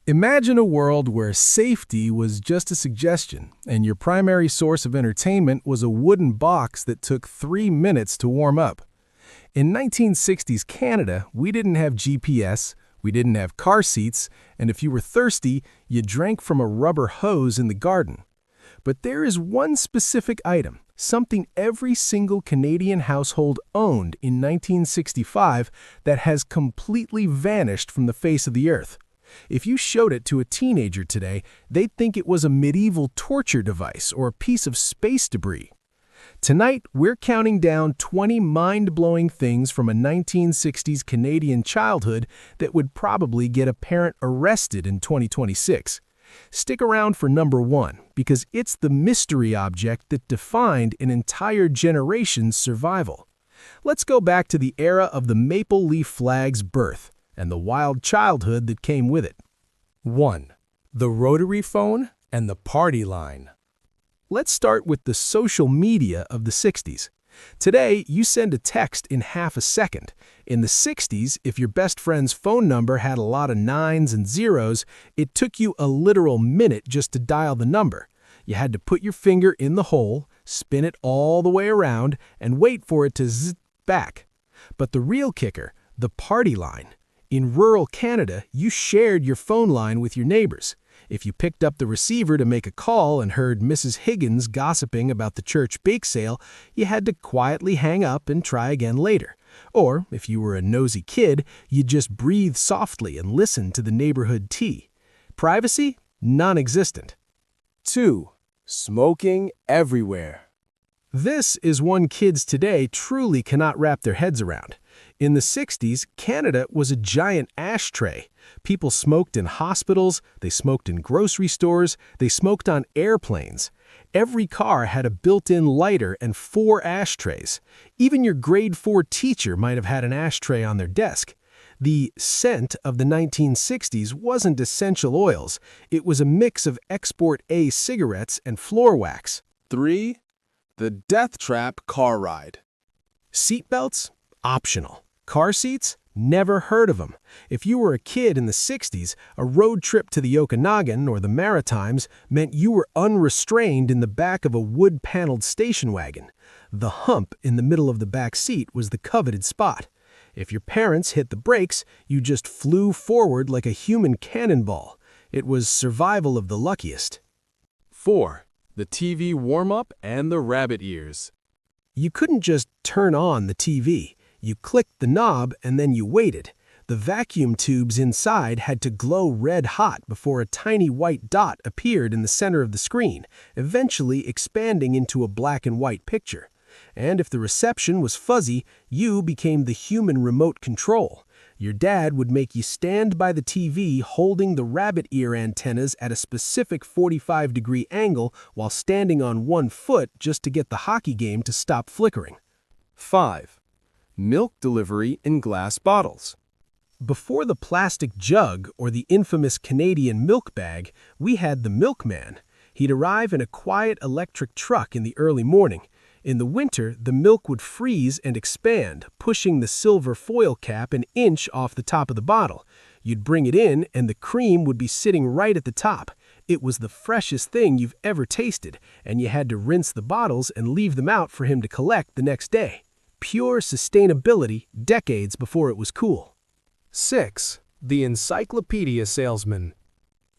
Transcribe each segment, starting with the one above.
Imagine a world where safety was just a suggestion, and your primary source of entertainment was a wooden box that took 3 minutes to warm up. In 1960s Canada, we didn't have GPS, we didn't have car seats, and if you were thirsty, you drank from a rubber hose in the garden. But there is one specific item, something every single Canadian household owned in 1965 that has completely vanished from the face of the earth. If you showed it to a teenager today, they'd think it was a medieval torture device or a piece of space debris. Tonight, we're counting down 20 mind-blowing things from a 1960s Canadian childhood that would probably get a parent arrested in 2026. Stick around for number 1, because it's the mystery object that defined an entire generation's survival. Let's go back to the era of the maple leaf flag's birth and the wild childhood that came with it. 1. The rotary phone and the party line. Let's start with the social media of the 60s. Today, you send a text in half a second. In the 60s, if your best friend's phone number had a lot of 9s and 0s, it took you a literal minute just to dial the number. You had to put your finger in the hole, spin it all the way around, and wait for it to zzz back. But the real kicker, the party line. In rural Canada, you shared your phone line with your neighbors. If you picked up the receiver to make a call and heard Mrs. Higgins gossiping about the church bake sale, you had to quietly hang up and try again later. Or, if you were a nosy kid, you'd just breathe softly and listen to the neighborhood tea. Privacy? Non-existent. 2. Smoking everywhere. This is one kids today truly cannot wrap their heads around. In the 60s, Canada was a giant ashtray. People smoked in hospitals, they smoked in grocery stores, they smoked on airplanes. Every car had a built-in lighter and 4 ashtrays. Even your grade 4 teacher might have had an ashtray on their desk. The scent of the 1960s wasn't essential oils. It was a mix of Export A cigarettes and floor wax. 3. The death trap car ride. Seatbelts? Optional. Car seats? Never heard of them. If you were a kid in the 60s, a road trip to the Okanagan or the Maritimes meant you were unrestrained in the back of a wood-paneled station wagon. The hump in the middle of the back seat was the coveted spot. If your parents hit the brakes, you just flew forward like a human cannonball. It was survival of the luckiest. 4. The TV warm-up and the rabbit ears. You couldn't just turn on the TV. You clicked the knob and then you waited. The vacuum tubes inside had to glow red hot before a tiny white dot appeared in the center of the screen, eventually expanding into a black and white picture. And if the reception was fuzzy, you became the human remote control. Your dad would make you stand by the TV holding the rabbit ear antennas at a specific 45-degree angle while standing on one foot just to get the hockey game to stop flickering. 5. Milk delivery in glass bottles. Before the plastic jug or the infamous Canadian milk bag, we had the milkman. He'd arrive in a quiet electric truck in the early morning. In the winter, the milk would freeze and expand, pushing the silver foil cap an inch off the top of the bottle. You'd bring it in, and the cream would be sitting right at the top. It was the freshest thing you've ever tasted, and you had to rinse the bottles and leave them out for him to collect the next day. Pure sustainability decades before it was cool. 6. The encyclopedia salesman.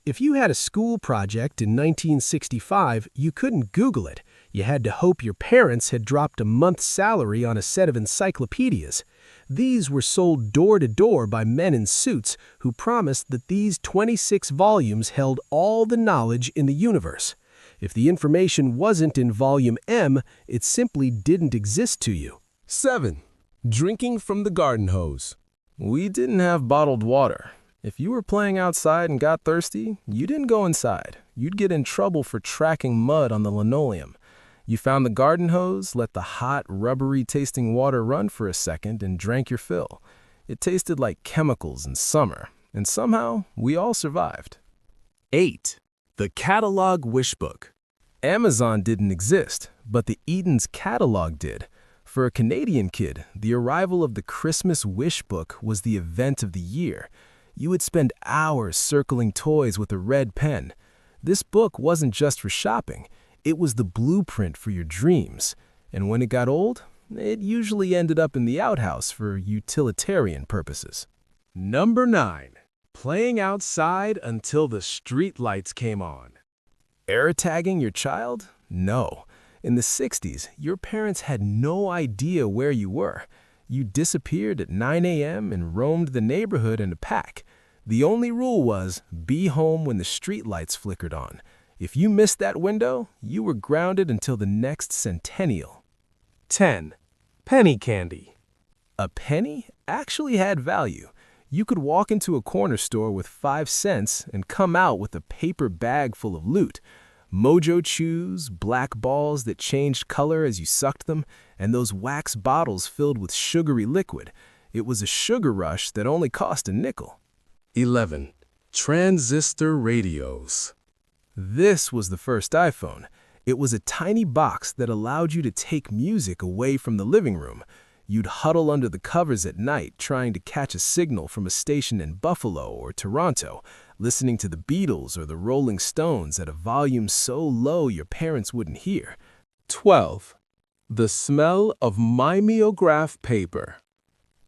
If you had a school project in 1965, you couldn't Google it. You had to hope your parents had dropped a month's salary on a set of encyclopedias. These were sold door to door by men in suits who promised that these 26 volumes held all the knowledge in the universe. If the information wasn't in volume M, it simply didn't exist to you. 7. Drinking from the garden hose. We didn't have bottled water. If you were playing outside and got thirsty, you didn't go inside. You'd get in trouble for tracking mud on the linoleum. You found the garden hose, let the hot, rubbery-tasting water run for a second, and drank your fill. It tasted like chemicals in summer, and somehow we all survived. 8. The catalog wish book. Amazon didn't exist, but the Eden's catalog did. For a Canadian kid, the arrival of the Christmas wish book was the event of the year. You would spend hours circling toys with a red pen. This book wasn't just for shopping. It was the blueprint for your dreams. And when it got old, it usually ended up in the outhouse for utilitarian purposes. Number 9. Playing outside until the streetlights came on. Air tagging your child? No. In the 60s, your parents had no idea where you were. You disappeared at 9 a.m. and roamed the neighborhood in a pack. The only rule was, be home when the streetlights flickered on. If you missed that window, you were grounded until the next centennial. 10. Penny candy. A penny actually had value. You could walk into a corner store with 5 cents and come out with a paper bag full of loot. Mojo chews, black balls that changed color as you sucked them, and those wax bottles filled with sugary liquid. It was a sugar rush that only cost a nickel. 11. Transistor radios. This was the first iPhone. It was a tiny box that allowed you to take music away from the living room. You'd huddle under the covers at night trying to catch a signal from a station in Buffalo or Toronto, listening to the Beatles or the Rolling Stones at a volume so low your parents wouldn't hear. 12. The smell of mimeograph paper.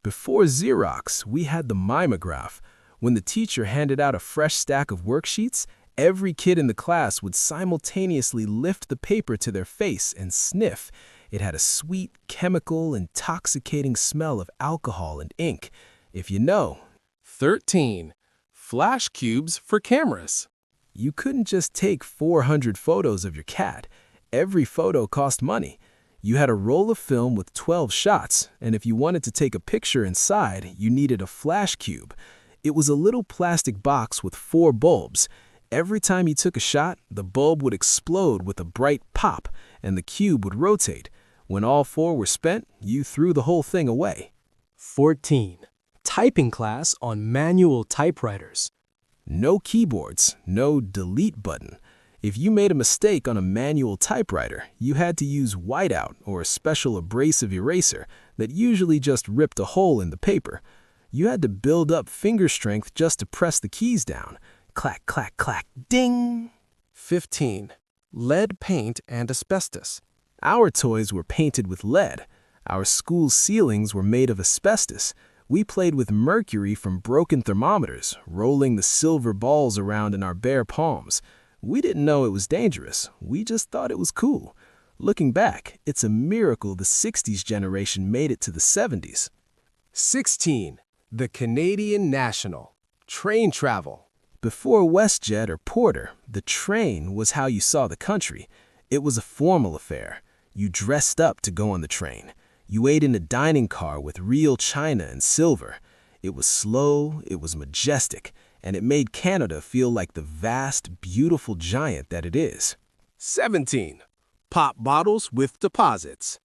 Before Xerox, we had the mimeograph. When the teacher handed out a fresh stack of worksheets, every kid in the class would simultaneously lift the paper to their face and sniff. It had a sweet, chemical, intoxicating smell of alcohol and ink. If you know. 13. Flash cubes for cameras. You couldn't just take 400 photos of your cat. Every photo cost money. You had a roll of film with 12 shots, and if you wanted to take a picture inside, you needed a flash cube. It was a little plastic box with 4 bulbs. Every time you took a shot, the bulb would explode with a bright pop, and the cube would rotate. When all 4 were spent, you threw the whole thing away. 14. Typing class on manual typewriters. No keyboards, no delete button. If you made a mistake on a manual typewriter, you had to use whiteout or a special abrasive eraser that usually just ripped a hole in the paper. You had to build up finger strength just to press the keys down. Clack, clack, clack, ding! 15. Lead paint and asbestos. Our toys were painted with lead. Our school ceilings were made of asbestos. We played with mercury from broken thermometers, rolling the silver balls around in our bare palms. We didn't know it was dangerous. We just thought it was cool. Looking back, it's a miracle the 60s generation made it to the 70s. 16. The Canadian National. Train travel. Before WestJet or Porter, the train was how you saw the country. It was a formal affair. You dressed up to go on the train. You ate in a dining car with real china and silver. It was slow, it was majestic, and it made Canada feel like the vast, beautiful giant that it is. 17. Pop bottles with deposits.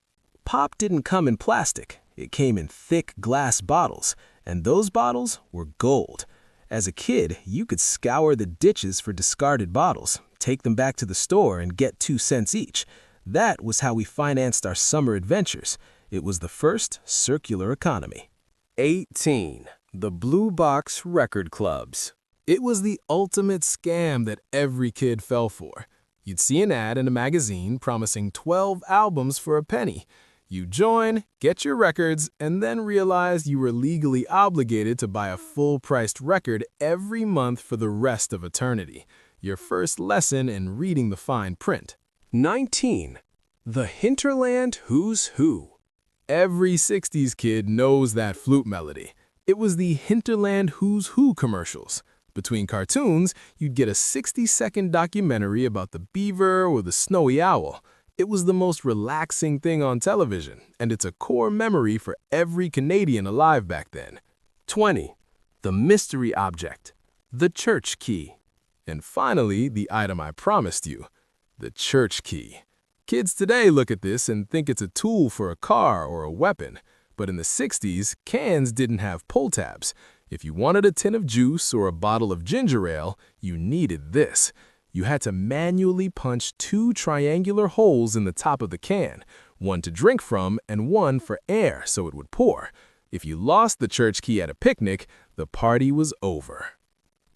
Pop didn't come in plastic. It came in thick glass bottles, and those bottles were gold. As a kid, you could scour the ditches for discarded bottles, take them back to the store, and get 2 cents each. That was how we financed our summer adventures. It was the first circular economy. 18. The Blue Box Record Clubs. It was the ultimate scam that every kid fell for. You'd see an ad in a magazine promising 12 albums for a penny. You join, get your records, and then realize you were legally obligated to buy a full-priced record every month for the rest of eternity. Your first lesson in reading the fine print. 19. The Hinterland Who's Who. Every 60s kid knows that flute melody. It was the Hinterland Who's Who commercials. Between cartoons, you'd get a 60-second documentary about the beaver or the snowy owl. It was the most relaxing thing on television, and it's a core memory for every Canadian alive back then. 20. The mystery object. The church key. And finally, the item I promised you. The church key. Kids today look at this and think it's a tool for a car or a weapon. But in the 60s, cans didn't have pull tabs. If you wanted a tin of juice or a bottle of ginger ale, you needed this. You had to manually punch 2 triangular holes in the top of the can, one to drink from and one for air so it would pour. If you lost the church key at a picnic, the party was over.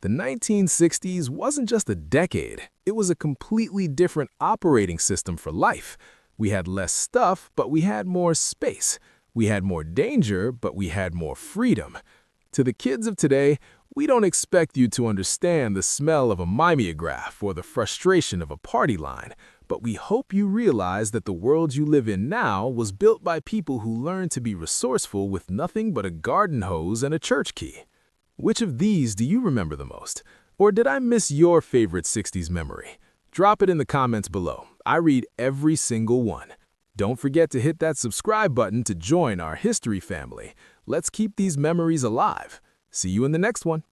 The 1960s wasn't just a decade, it was a completely different operating system for life. We had less stuff, but we had more space. We had more danger, but we had more freedom. To the kids of today, we don't expect you to understand the smell of a mimeograph or the frustration of a party line, but we hope you realize that the world you live in now was built by people who learned to be resourceful with nothing but a garden hose and a church key. Which of these do you remember the most? Or did I miss your favorite 60s memory? Drop it in the comments below. I read every single one. Don't forget to hit that subscribe button to join our history family. Let's keep these memories alive. See you in the next one.